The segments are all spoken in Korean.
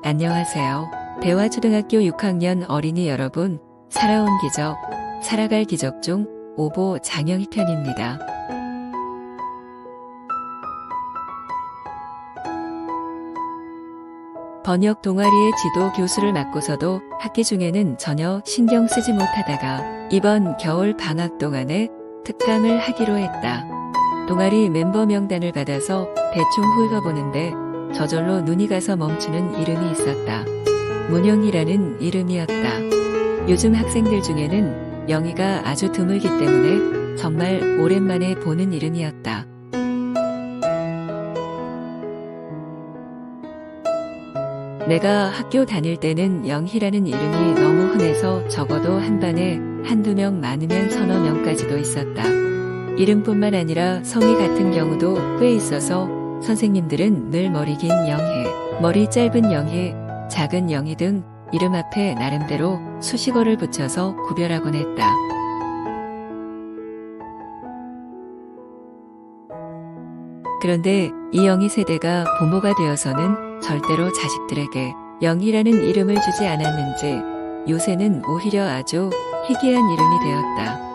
안녕하세요. 대화초등학교 6학년 어린이 여러분, 살아온 기적, 살아갈 기적 중 오보 장영희 편입니다. 번역 동아리의 지도 교수를 맡고서도 학기 중에는 전혀 신경 쓰지 못하다가 이번 겨울 방학 동안에 특강을 하기로 했다. 동아리 멤버 명단을 받아서 대충 훑어보는데 저절로 눈이 가서 멈추는 이름이 있었다. 문영희라는 이름이었다. 요즘 학생들 중에는 영희가 아주 드물기 때문에 정말 오랜만에 보는 이름이었다. 내가 학교 다닐 때는 영희라는 이름이 너무 흔해서 적어도 한 반에 한두 명 많으면 서너 명까지도 있었다. 이름뿐만 아니라 성이 같은 경우도 꽤 있어서 선생님들은 늘 머리 긴 영희, 머리 짧은 영희, 작은 영희 등 이름 앞에 나름대로 수식어를 붙여서 구별하곤 했다. 그런데 이 영희 세대가 부모가 되어서는 절대로 자식들에게 영희라는 이름을 주지 않았는지 요새는 오히려 아주 희귀한 이름이 되었다.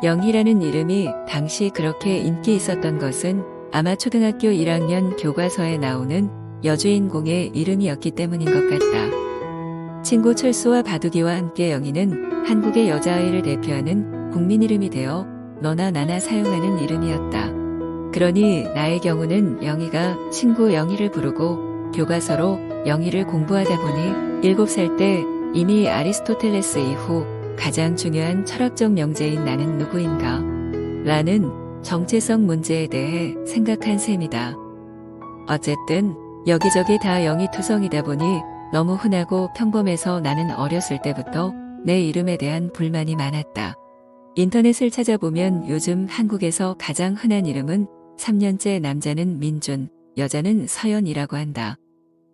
영희라는 이름이 당시 그렇게 인기 있었던 것은 아마 초등학교 1학년 교과서에 나오는 여주인공의 이름이었기 때문인 것 같다. 친구 철수와 바둑이와 함께 영희는 한국의 여자아이를 대표하는 국민 이름이 되어 너나 나나 사용하는 이름이었다. 그러니 나의 경우는 영희가 친구 영희를 부르고 교과서로 영희를 공부하다 보니 7살 때 이미 아리스토텔레스 이후 가장 중요한 철학적 명제인 나는 누구인가? 라는 정체성 문제에 대해 생각한 셈이다. 어쨌든 여기저기 다 영희투성이다 보니 너무 흔하고 평범해서 나는 어렸을 때부터 내 이름에 대한 불만이 많았다. 인터넷을 찾아보면 요즘 한국에서 가장 흔한 이름은 3년째 남자는 민준, 여자는 서연이라고 한다.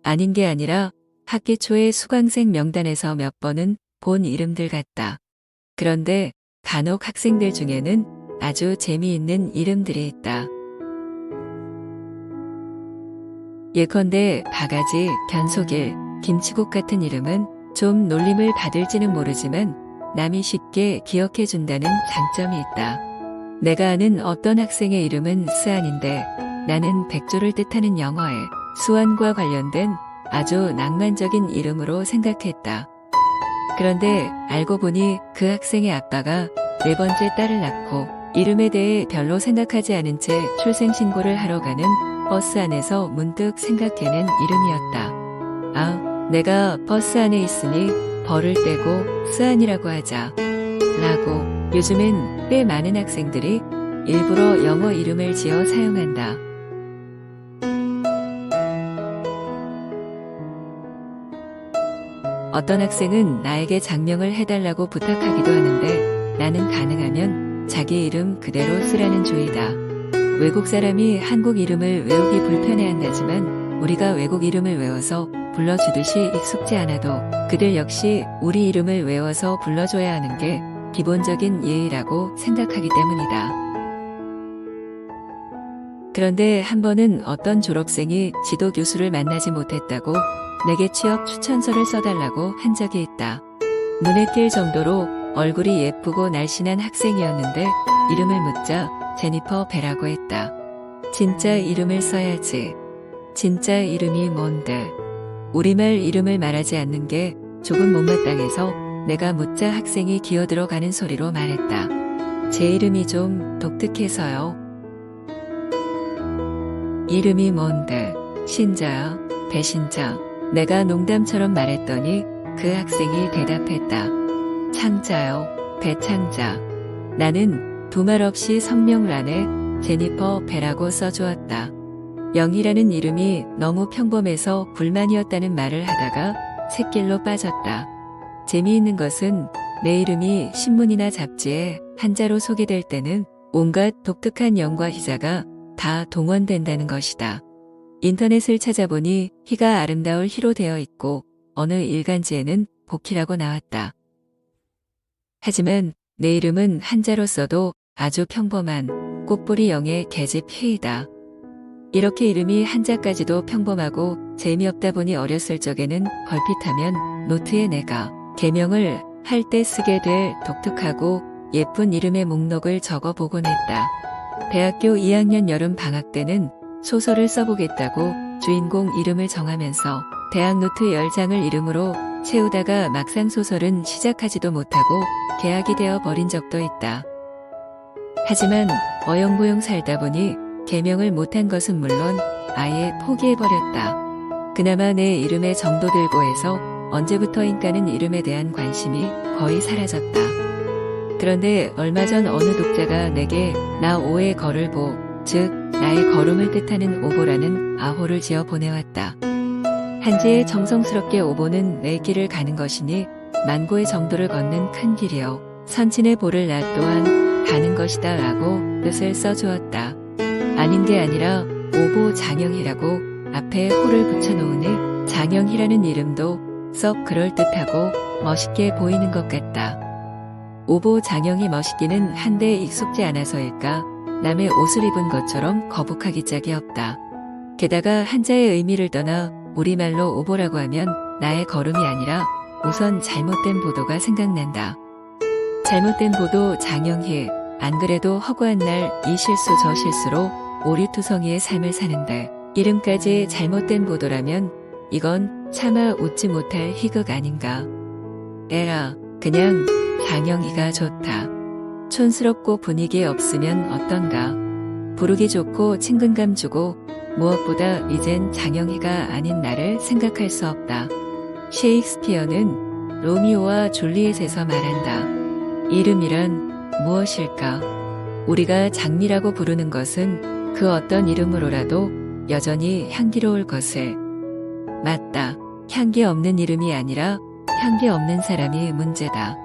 아닌 게 아니라 학기 초에 수강생 명단에서 몇 번은 본 이름들 같다. 그런데 간혹 학생들 중에는 아주 재미있는 이름들이 있다. 예컨대 바가지, 변소길, 김치국 같은 이름은 좀 놀림을 받을지는 모르지만 남이 쉽게 기억해준다는 장점이 있다. 내가 아는 어떤 학생의 이름은 스안인데 나는 백조를 뜻하는 영어의 수완과 관련된 아주 낭만적인 이름으로 생각했다. 그런데 알고 보니 그 학생의 아빠가 4번째 딸을 낳고 이름에 대해 별로 생각하지 않은 채 출생신고를 하러 가는 버스 안에서 문득 생각해낸 이름이었다. 아, 내가 버스 안에 있으니 벌을 떼고 스안이라고 하자. 라고 요즘엔 꽤 많은 학생들이 일부러 영어 이름을 지어 사용한다. 어떤 학생은 나에게 장명을 해달라고 부탁하기도 하는데 나는 가능하면 자기 이름 그대로 쓰라는 주의다. 외국 사람이 한국 이름을 외우기 불편해한다지만 우리가 외국 이름을 외워서 불러주듯이 익숙지 않아도 그들 역시 우리 이름을 외워서 불러줘야 하는 게 기본적인 예의라고 생각하기 때문이다. 그런데 한 번은 어떤 졸업생이 지도 교수를 만나지 못했다고 내게 취업 추천서를 써달라고 한 적이 있다. 눈에 띌 정도로 얼굴이 예쁘고 날씬한 학생이었는데 이름을 묻자 제니퍼 베라고 했다. 진짜 이름을 써야지. 진짜 이름이 뭔데? 우리말 이름을 말하지 않는 게 조금 못마땅해서 내가 묻자 학생이 기어들어가는 소리로 말했다. 제 이름이 좀 독특해서요. 이름이 뭔데? 신자야? 배신자? 내가 농담처럼 말했더니 그 학생이 대답했다. 창자요. 배창자. 나는 두말 없이 성명란에 제니퍼 베라고 써주었다. 영희라는 이름이 너무 평범해서 불만이었다는 말을 하다가 샛길로 빠졌다. 재미있는 것은 내 이름이 신문이나 잡지에 한자로 소개될 때는 온갖 독특한 영과 희자가 다 동원된다는 것이다. 인터넷을 찾아보니 희가 아름다울 희로 되어 있고 어느 일간지에는 복희라고 나왔다. 하지만 내 이름은 한자로 써도 아주 평범한 꽃뿌리 영의 계집 희이다. 이렇게 이름이 한자까지도 평범하고 재미없다 보니 어렸을 적에는 걸핏하면 노트에 내가 개명을 할 때 쓰게 될 독특하고 예쁜 이름의 목록을 적어 보곤 했다. 대학교 2학년 여름 방학 때는 소설을 써보겠다고 주인공 이름을 정하면서 대학 노트 10장을 이름으로 채우다가 막상 소설은 시작하지도 못하고 개학이 되어 버린 적도 있다. 하지만 어영부영 살다 보니 개명을 못한 것은 물론 아예 포기해버렸다. 그나마 내 이름에 정도 들고 해서 언제부터인가는 이름에 대한 관심이 거의 사라졌다. 그런데 얼마 전 어느 독자가 내게 나 오의 걸을보, 즉 나의 걸음을 뜻하는 오보라는 아호를 지어 보내왔다. 한지에 정성스럽게 오보는 내 길을 가는 것이니 만고의 정도를 걷는 큰 길이요. 선친의 보를 나 또한 가는 것이다 라고 뜻을 써주었다. 아닌 게 아니라 오보 장영희라고 앞에 호를 붙여놓으니 장영희라는 이름도 썩 그럴듯하고 멋있게 보이는 것 같다. 오보 장영희 멋있기는 한데 익숙지 않아서일까 남의 옷을 입은 것처럼 거북하기 짝이 없다. 게다가 한자의 의미를 떠나 우리말로 오보라고 하면 나의 걸음이 아니라 우선 잘못된 보도가 생각난다. 잘못된 보도 장영희, 안 그래도 허구한 날 이 실수 저 실수로 오류투성이의 삶을 사는데 이름까지 잘못된 보도라면 이건 차마 웃지 못할 희극 아닌가. 에라, 그냥 장영희가 좋다. 촌스럽고 분위기 없으면 어떤가. 부르기 좋고 친근감 주고 무엇보다 이젠 장영희가 아닌 나를 생각할 수 없다. 셰익스피어는 로미오와 줄리엣에서 말한다. 이름이란 무엇일까? 우리가 장미라고 부르는 것은 그 어떤 이름으로라도 여전히 향기로울 것을. 맞다. 향기 없는 이름이 아니라 향기 없는 사람이 문제다.